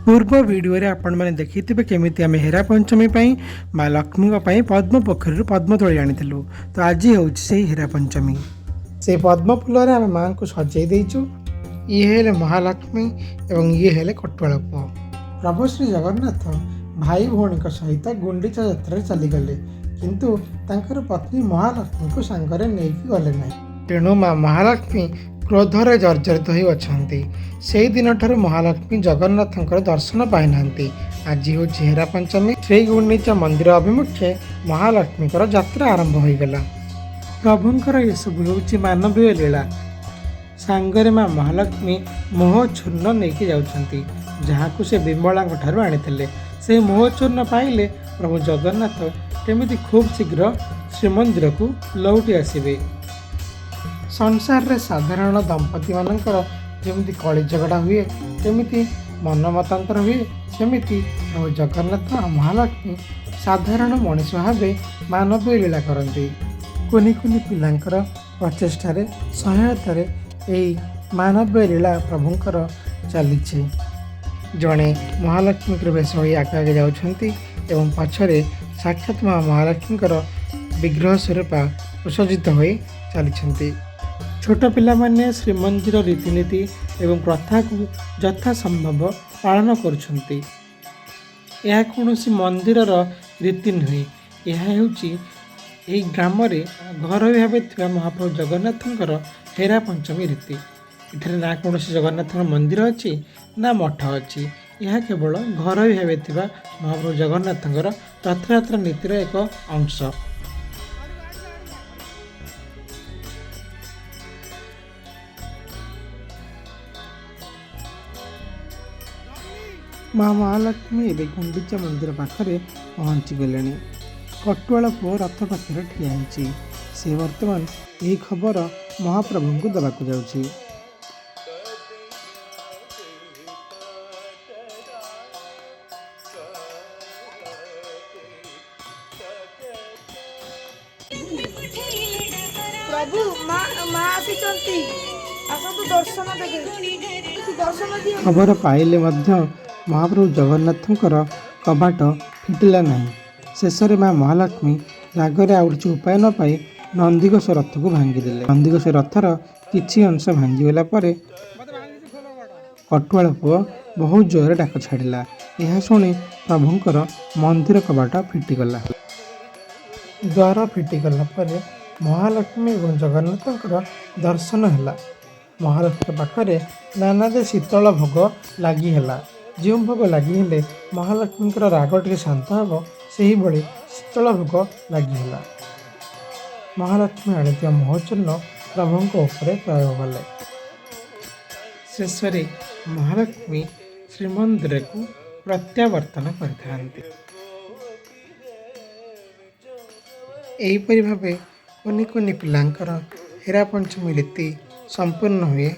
पूर्व वीडियो रे आपण मैंने देखी केमी आम हेरा पंचमी माँ लक्ष्मी पद्म पोखरी पद्म तोड़ी आनी तो आज हूँ हेरा पंचमी से पद्म फूल आम माँ को सजाई देचु। ये हेले महालक्ष्मी एवं ये हेले कटुआल पुओ। प्रभु श्री जगन्नाथ भाई भौणी सहित गुंडीचा यात्रा चलीगले किंतु तांकर पत्नी महालक्ष्मी को सांगरे नहीं गले ना। तेणु माँ महालक्ष्मी क्रोधरे जर्जरित हो अछंती। से दिन ठार महालक्ष्मी जगन्नाथ दर्शन पाई ना। आज हूँ हेरा पंचमी। श्री गुंडीचा मंदिर अभिमुखे महालक्ष्मी यात्रा आरंभ हो गला। प्रभुंकर ये सब हूँ मानवीय लीला। सांगरे माँ महालक्ष्मी मोह चूर्ण नहीं जाउछंती जहाँ को से बिमला आनी से मोह चूर्ण पाइले प्रभु जगन्नाथ केमिति खूब शीघ्र श्रीमंदिर को लौटी आसबे। संसार रे साधारण दंपति मानकर जमिति कली झगड़ा हुए केमिति मन मतांतर हुए सेमिति प्रभु जगन्नाथ और महालक्ष्मी साधारण मनीष भाव मानवीय लीला करती। कुनि कुनि पिलांकर प्रचेष्टार सहायतार यही मानवीय लीला प्रभुंकर चली। जड़े महालक्ष्मी बेश हो आगे आगे जाउछंती एवं पछरे साक्षात माँ महालक्ष्मी विग्रह स्वरूप सुसज्जित हो चली। छोट पिला माने श्रीमंदिर रीतिनीति एवं प्रथा को यथा संभव पालन करुछंती। यह कौनसी मंदिर रीति नुहे, यह यही ग्राम घर भाव थी महाप्रभु जगन्नाथ हेरा पंचमी रीति। इधर ना कौन जगन्नाथ मंदिर अच्छी ना मठ अच्छी, यह केवल घर भाव थी महाप्रभु जगन्नाथ रथयात्रा नीतिर एक अंश। माँ महालक्ष्मी एवं गुंडीचा मंदिर पाखरे पहुँची गले। कटुआल पुओ रथ पाखे ठिया होइछि। से वर्तमान यही खबर महाप्रभु को देवाक जाउछि। प्रभु माँ आसिचंती आसतु दर्शन देबे। खबर पाइले मध्य महाप्रभु जगन्नाथंकर कबाट फिटिला नहीं। शेष में माँ महालक्ष्मी रागरे आउ किसी उपाय न पाई नंदीघोष रथ को भांगीदेले। नंदीघोष रथर किछि अंश भांगीगला पर कटुआल पुओ बहुत जोर डाक छाड़ा। यह शुणी प्रभुंकर मंदिर कबाट फिटिगला। द्वार फिटिगला पर महालक्ष्मी और जगन्नाथंकर दर्शन है। महालक्ष्मी पाखरे नानादे शीतल भोग लगी है। जो भोग लगी हेले महालक्ष्मी राग टे शांत हम से भाई शीतल भोग लगी है। महालक्ष्मी आनी मोहचूर्ण प्रभु प्रयोग कले। शेष महालक्ष्मी श्रीमंदिर को प्रत्यावर्तन करते। यहीपरि भाव कुनि कुनि पिलांकर हेरा पंचमी रीति संपूर्ण हुए।